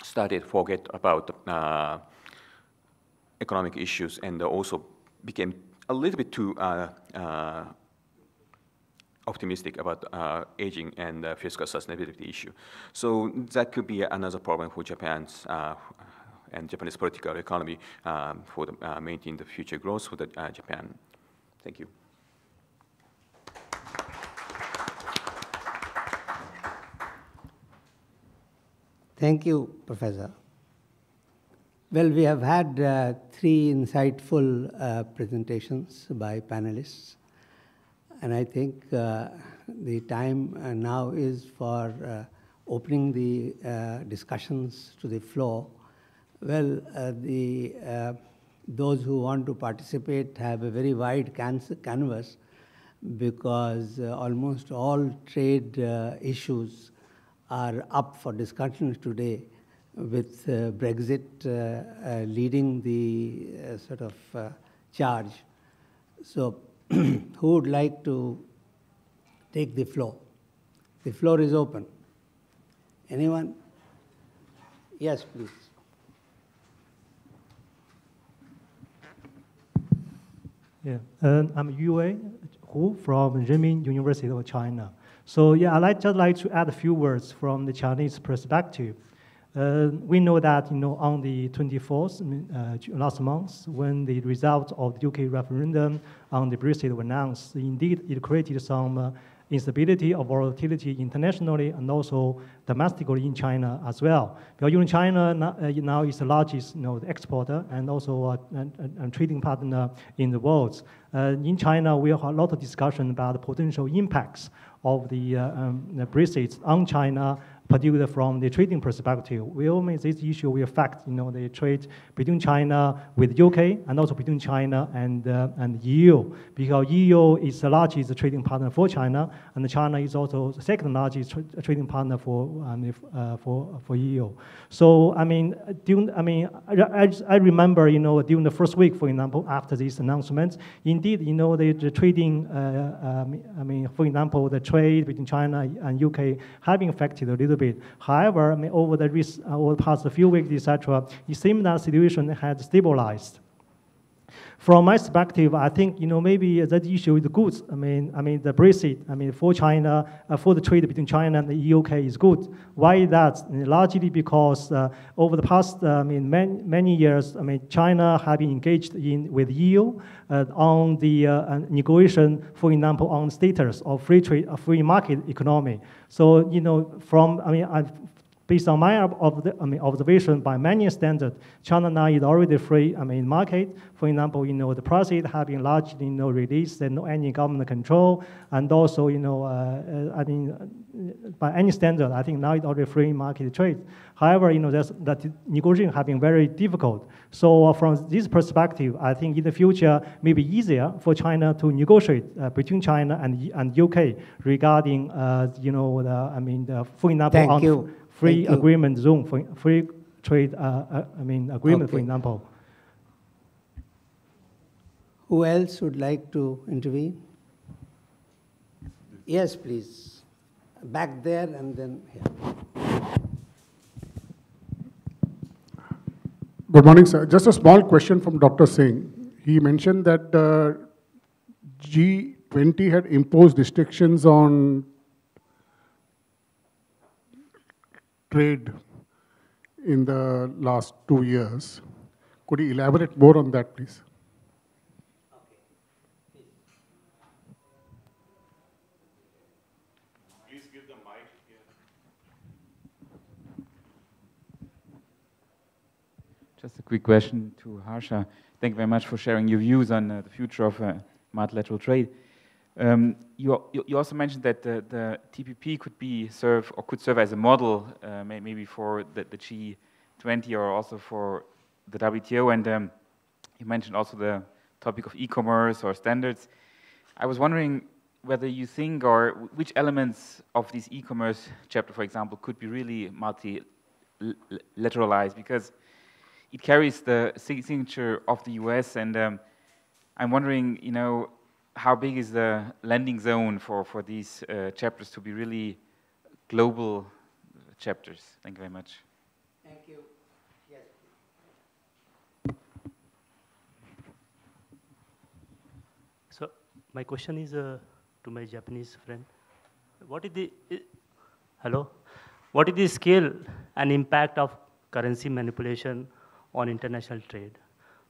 started to forget about economic issues and also became a little bit too optimistic about aging and fiscal sustainability issue. So that could be another problem for Japan's and Japanese political economy for the, maintain the future growth for the, Japan. Thank you. Thank you, Professor. Well, we have had 3 insightful presentations by panelists. And I think the time now is for opening the discussions to the floor. Well, those who want to participate have a very wide canvas because almost all trade issues are up for discussion today, with Brexit leading the sort of charge. So who would like to take the floor? The floor is open. Anyone? Yes, please. Yeah, I'm Yue Hu from Renmin University of China. So yeah, I'd just like to add a few words from the Chinese perspective. We know that on the 24th, last month, when the result of the UK referendum on the Brexit were announced, indeed it created some instability or volatility internationally and also domestically in China as well. Because China now is the largest exporter and also a trading partner in the world. In China, we have a lot of discussion about the potential impacts of the Brexit on China, particularly from the trading perspective. We all mean this issue will affect the trade between China with UK and also between China and EU, because EU is the largest trading partner for China, and China is also the second largest trading partner for EU. So I remember during the first week, for example, after this announcement, indeed the trading for example the trade between China and UK have been affected a little bit. However, over the past few weeks, etc., it seems that situation has stabilized. From my perspective, I think maybe that issue is good. The Brexit, for China, for the trade between China and the UK is good. Why is that? Largely because over the past many years, China have been engaged with EU on the negotiation, for example, on status of free trade, free market economy. So based on my observation, by many standards, China now is already free market. For example, the prices have been largely released and no any government control, and also by any standard, I think now it's already free market trade. However, that negotiation have been very difficult. So from this perspective, I think in the future may be easier for China to negotiate between China and UK regarding for example on free agreement zone, for free trade agreement, for example. Who else would like to intervene? Yes, please. Back there and then here. Good morning, sir. Just a small question from Dr. Singh. He mentioned that G20 had imposed restrictions on trade in the last 2 years. Could you elaborate more on that, please? Please give the mic here. Just a quick question to Harsha. Thank you very much for sharing your views on the future of multilateral trade. You also mentioned that the TPP could serve as a model, maybe for the G20 or also for the WTO. And you mentioned also the topic of e-commerce or standards. I was wondering whether you think, or which elements of this e-commerce chapter, for example, could be really multilateralized, because it carries the signature of the US, and I'm wondering, how big is the landing zone for these chapters to be really global chapters? Thank you very much. Thank you. My question is to my Japanese friend. What is the hello? What is the scale and impact of currency manipulation on international trade?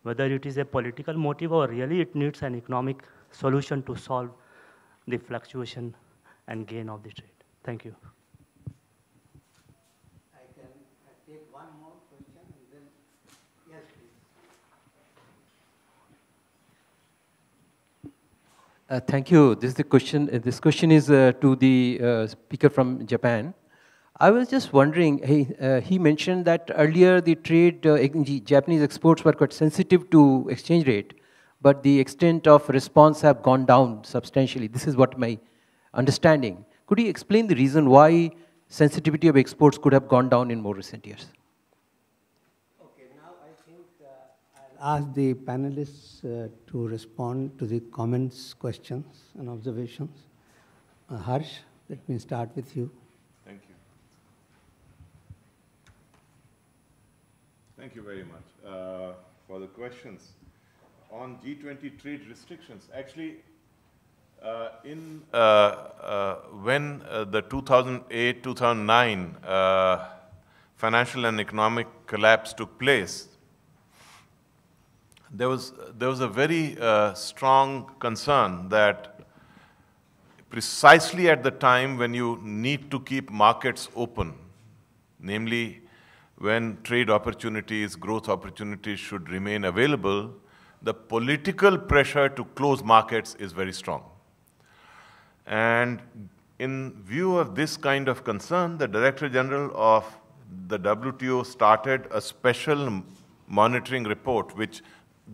Whether it is a political motive or really it needs an economic solution to solve the fluctuation and gain of the trade. Thank you. I can take one more question and then, yes, please. Thank you. This question is to the speaker from Japan. I was just wondering, he mentioned that earlier the trade, Japanese exports were quite sensitive to exchange rate, but the extent of response have gone down substantially. This is what my understanding. Could you explain the reason why sensitivity of exports could have gone down in more recent years? Okay, now I think I'll ask the panelists to respond to the comments, questions, and observations. Harsh, let me start with you. Thank you. Thank you very much for the questions. On G20 trade restrictions, actually, when the 2008-2009 financial and economic collapse took place, there was a very strong concern that precisely at the time when you need to keep markets open, namely when trade opportunities, growth opportunities should remain available, the political pressure to close markets is very strong. And in view of this kind of concern, the Director General of the WTO started a special monitoring report, which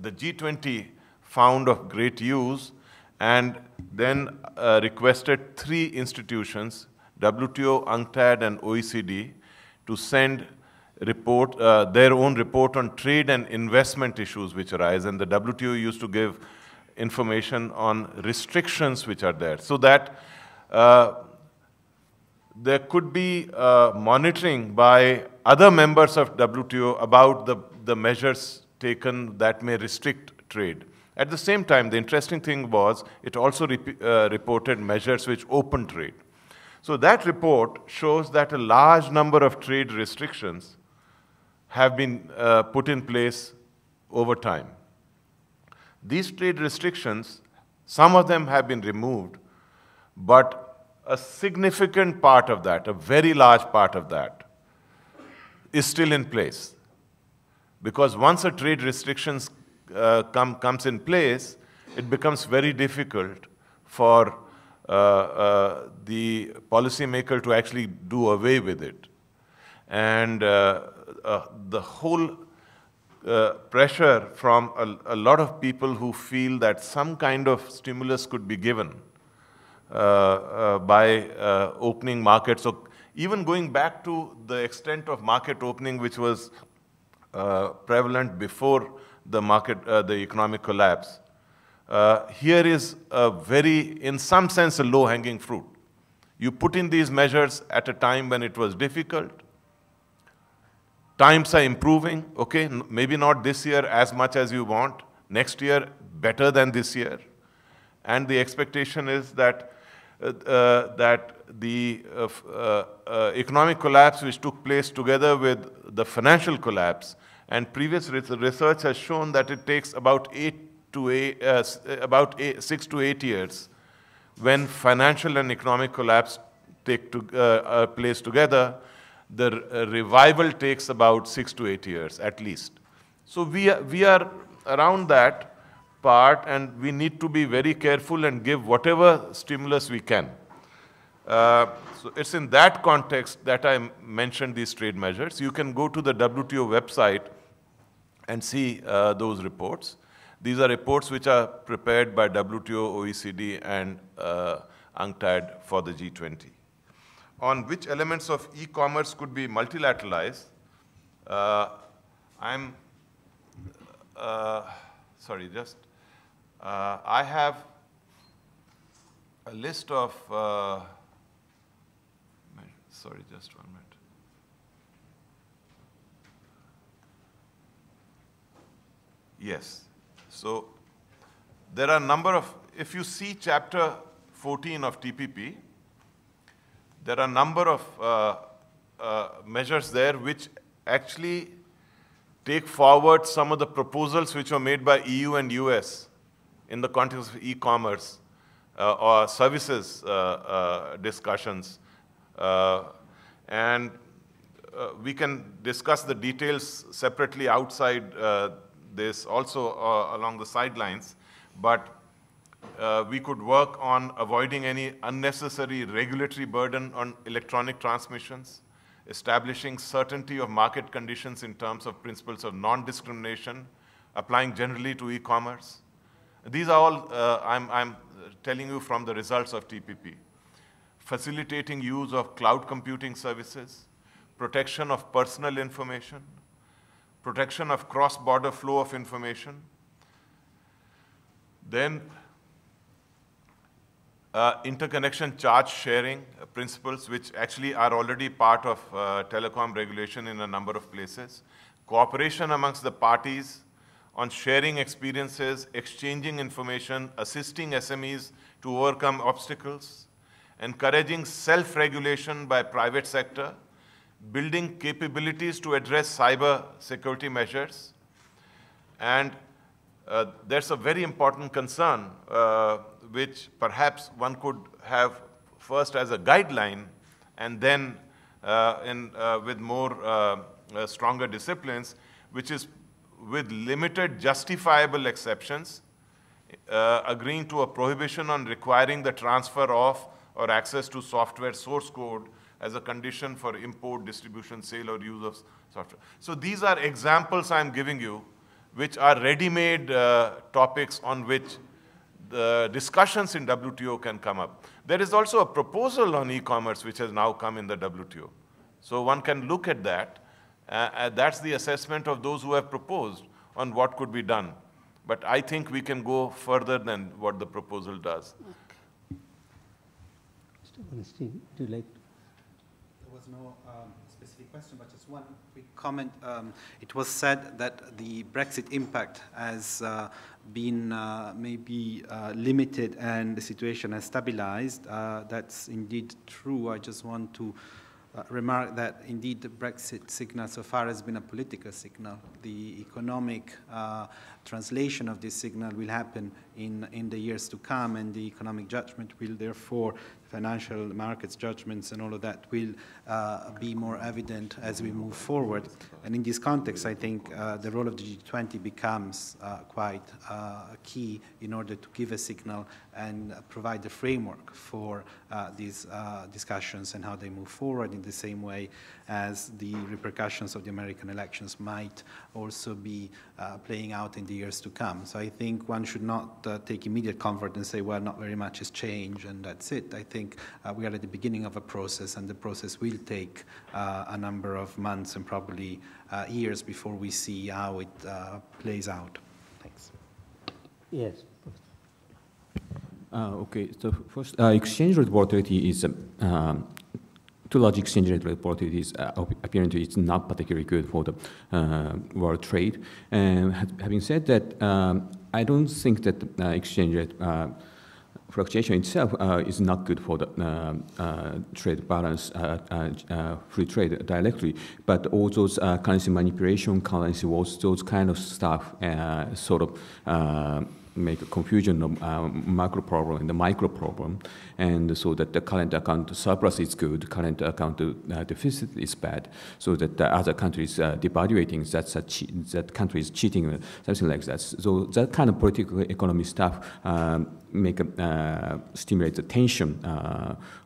the G20 found of great use, and then requested 3 institutions, WTO, UNCTAD, and OECD, to send their own report on trade and investment issues which arise. And the WTO used to give information on restrictions which are there, so that there could be monitoring by other members of WTO about the measures taken that may restrict trade. At the same time, the interesting thing was it also reported measures which open trade. So that report shows that a large number of trade restrictions have been put in place over time. These trade restrictions, some of them have been removed, but a significant part of that, a very large part of that, is still in place. Because once a trade restrictions comes in place, it becomes very difficult for the policymaker to actually do away with it. And the whole pressure from a lot of people who feel that some kind of stimulus could be given by opening markets. So even going back to the extent of market opening which was prevalent before the economic collapse, here is a very, in some sense, a low-hanging fruit. You put in these measures at a time when it was difficult. Times are improving, okay, maybe not this year as much as you want, next year better than this year. And the expectation is that the economic collapse which took place together with the financial collapse, and previous research has shown that it takes about 6 to 8 years when financial and economic collapse take place together. The revival takes about 6 to 8 years at least. So we are around that part, and we need to be very careful and give whatever stimulus we can. So it's in that context that I mentioned these trade measures. You can go to the WTO website and see those reports. These are reports which are prepared by WTO, OECD, and UNCTAD for the G20. On which elements of e-commerce could be multilateralized, I have a list of, sorry, just 1 minute. Yes, so there are a number of if you see chapter 14 of TPP, there are a number of measures there which actually take forward some of the proposals which were made by EU and US in the context of e-commerce or services discussions. And we can discuss the details separately outside this, also along the sidelines, but we could work on avoiding any unnecessary regulatory burden on electronic transmissions, establishing certainty of market conditions in terms of principles of non-discrimination, applying generally to e-commerce. These are all, I'm telling you from the results of TPP. Facilitating use of cloud computing services, protection of personal information, protection of cross-border flow of information, then interconnection charge sharing principles, which actually are already part of telecom regulation in a number of places, cooperation amongst the parties on sharing experiences, exchanging information, assisting SMEs to overcome obstacles, encouraging self-regulation by private sector, building capabilities to address cyber security measures. And there's a very important concern which perhaps one could have first as a guideline and then with more stronger disciplines, which is with limited justifiable exceptions, agreeing to a prohibition on requiring the transfer of or access to software source code as a condition for import, distribution, sale, or use of software. So these are examples I'm giving you, which are ready-made topics on which the discussions in WTO can come up. There is also a proposal on e-commerce which has now come in the WTO. So one can look at that. That's the assessment of those who have proposed on what could be done. But I think we can go further than what the proposal does. Mr. Bernstein, would you like to? There was no specific question, but just one quick comment. It was said that the Brexit impact has been maybe limited and the situation has stabilized. That's indeed true. I just want to remark that indeed the Brexit signal so far has been a political signal. The economic translation of this signal will happen in the years to come, and the economic judgment will therefore, financial markets judgments and all of that will be more evident as we move forward. And in this context, I think the role of the G20 becomes quite key in order to give a signal and provide the framework for these discussions and how they move forward, in the same way as the repercussions of the American elections might also be playing out in the years to come. So I think one should not take immediate comfort and say, well, not very much has changed and that's it. I think we are at the beginning of a process, and the process will take a number of months and probably years before we see how it plays out. Thanks. Yes. Okay, so first, exchange rate volatility is too large exchange rate volatility is apparently it's not particularly good for the world trade. And having said that, I don't think that exchange rate fluctuation itself is not good for the trade balance, free trade directly, but all those currency manipulation, currency wars, those kind of stuff sort of make a confusion of macro problem and the micro problem, and so that the current account surplus is good, current account deficit is bad, so that the other countries devaluating, that country is cheating, something like that. So that kind of political economy stuff stimulate the tension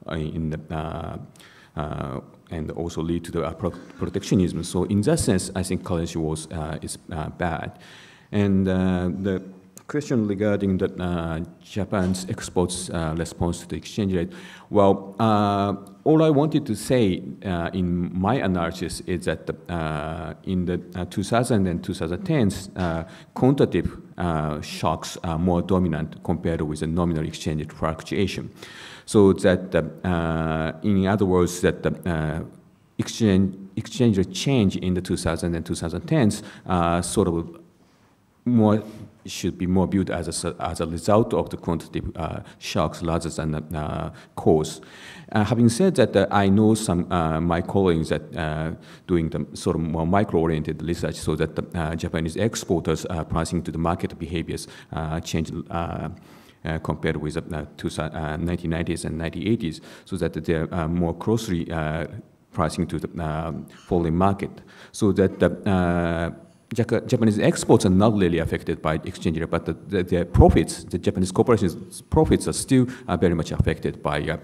in the and also lead to the protectionism. So in that sense, I think currency wars is bad. And the question regarding the Japan's exports response to the exchange rate. Well, all I wanted to say in my analysis is that in the 2000 and 2010s, quantitative shocks are more dominant compared with the nominal exchange rate fluctuation. So that, in other words, that the exchange rate change in the 2000 and 2010s sort of should be more viewed as a result of the quantitative shocks rather than a cause. Having said that, I know some my colleagues that doing the sort of more micro-oriented research, so that the Japanese exporters pricing to the market behaviors change compared with the 1990s and 1980s, so that they're more closely pricing to the foreign market, so that the Japanese exports are not really affected by exchange rate, but the profits, the Japanese corporations' profits are still very much affected by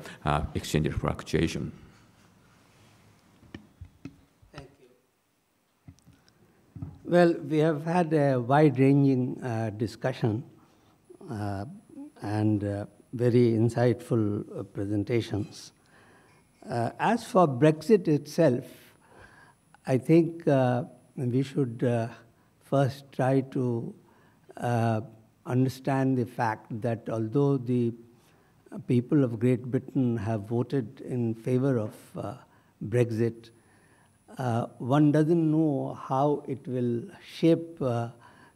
exchange rate fluctuation. Thank you. Well, we have had a wide-ranging discussion and very insightful presentations. As for Brexit itself, I think we should first try to understand the fact that although the people of Great Britain have voted in favor of Brexit, one doesn't know how it will shape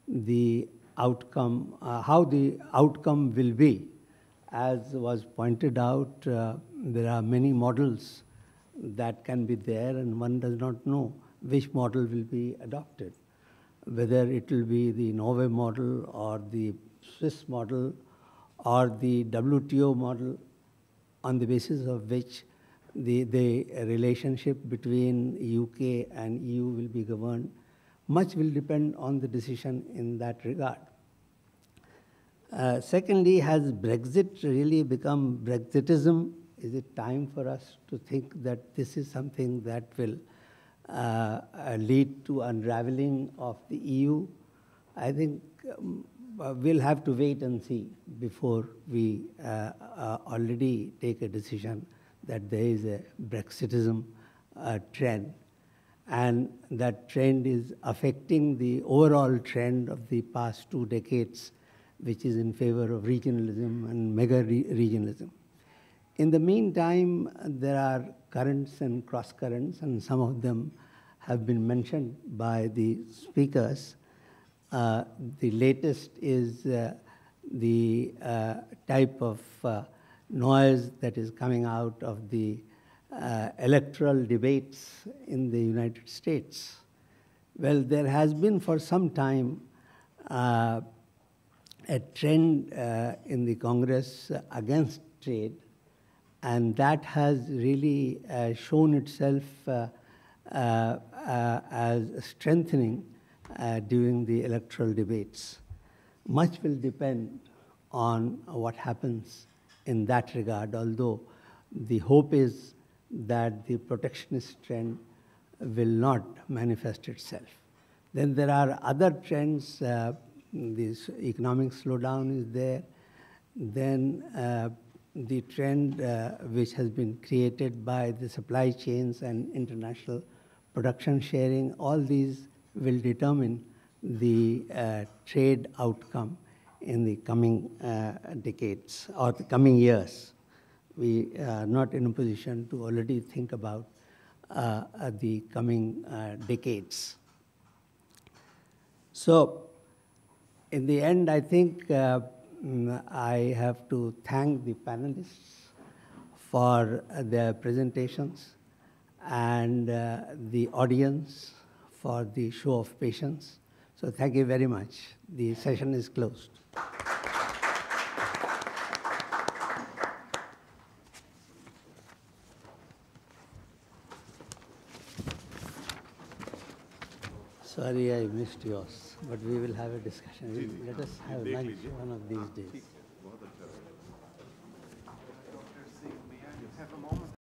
the outcome, how the outcome will be. As was pointed out, there are many models that can be there, and one does not know which model will be adopted, whether it will be the Norway model or the Swiss model or the WTO model, on the basis of which the relationship between UK and EU will be governed. Much will depend on the decision in that regard. Secondly, has Brexit really become Brexitism? Is it time for us to think that this is something that will lead to unraveling of the EU? I think we'll have to wait and see before we already take a decision that there is a Brexitism trend, and that trend is affecting the overall trend of the past 2 decades, which is in favor of regionalism and mega-regionalism. In the meantime, there are currents and cross-currents, and some of them have been mentioned by the speakers. The latest is the type of noise that is coming out of the electoral debates in the United States. Well, there has been for some time a trend in the Congress against trade, and that has really shown itself as strengthening during the electoral debates. Much will depend on what happens in that regard, although the hope is that the protectionist trend will not manifest itself. Then there are other trends. This economic slowdown is there. Then the trend which has been created by the supply chains and international production sharing, all these will determine the trade outcome in the coming decades or the coming years. We are not in a position to already think about the coming decades. So, in the end, I think I have to thank the panelists for their presentations and the audience for the show of patience. So thank you very much. The session is closed. Sorry I missed yours, but we will have a discussion. Let us have lunch one of these days.